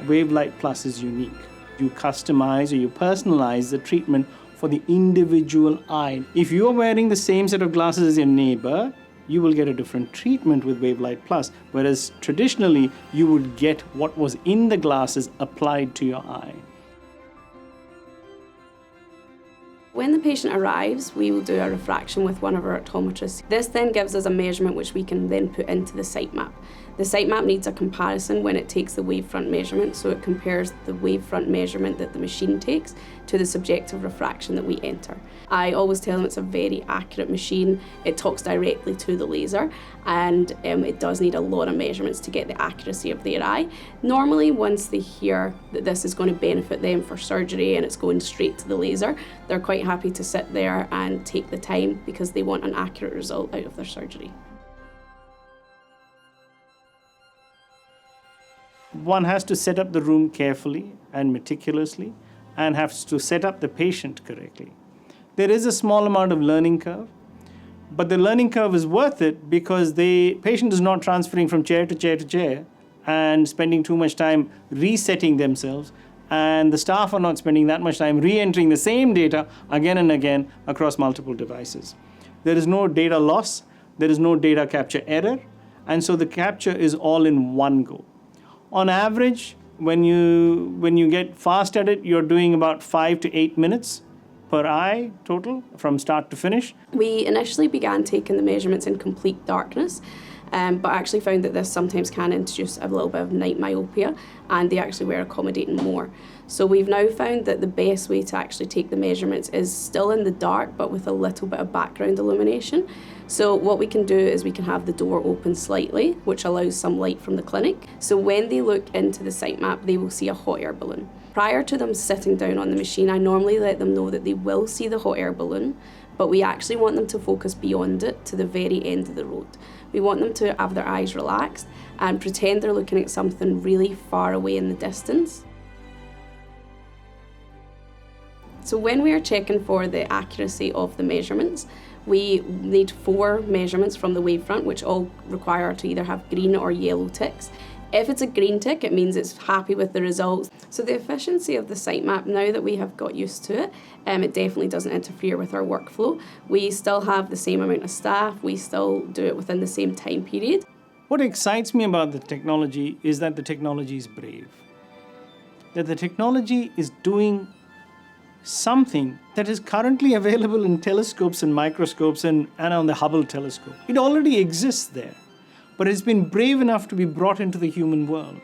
Wavelight Plus is unique. You customize or you personalize the treatment for the individual eye. If you're wearing the same set of glasses as your neighbor, you will get a different treatment with Wavelight Plus, whereas traditionally you would get what was in the glasses applied to your eye. When the patient arrives, we will do a refraction with one of our optometrists. This then gives us a measurement which we can then put into the sight map. The sight map needs a comparison when it takes the wavefront measurement, so it compares the wavefront measurement that the machine takes to the subjective refraction that we enter. I always tell them it's a very accurate machine. It talks directly to the laser, and it does need a lot of measurements to get the accuracy of their eye. Normally, once they hear that this is going to benefit them for surgery and it's going straight to the laser, they're quite happy to sit there and take the time because they want an accurate result out of their surgery. One has to set up the room carefully and meticulously and has to set up the patient correctly. There is a small amount of learning curve, but the learning curve is worth it because the patient is not transferring from chair to chair to chair and spending too much time resetting themselves, and the staff are not spending that much time re-entering the same data again and again across multiple devices. There is no data loss, there is no data capture error, and so the capture is all in one go. On average, when you get fast at it, you're doing about 5 to 8 minutes per eye total from start to finish. We initially began taking the measurements in complete darkness, but actually found that this sometimes can introduce a little bit of night myopia, and they actually were accommodating more. So we've now found that the best way to actually take the measurements is still in the dark, but with a little bit of background illumination. So what we can do is we can have the door open slightly, which allows some light from the clinic. So when they look into the sight map, they will see a hot air balloon. Prior to them sitting down on the machine, I normally let them know that they will see the hot air balloon, but we actually want them to focus beyond it to the very end of the road. We want them to have their eyes relaxed and pretend they're looking at something really far away in the distance. So when we are checking for the accuracy of the measurements, we need 4 measurements from the wavefront, which all require to either have green or yellow ticks. If it's a green tick, it means it's happy with the results. So the efficiency of the sight map, now that we have got used to it, it definitely doesn't interfere with our workflow. We still have the same amount of staff, we still do it within the same time period. What excites me about the technology is that the technology is brave. That the technology is doing something that is currently available in telescopes and microscopes and on the Hubble telescope. It already exists there, but it's been brave enough to be brought into the human world.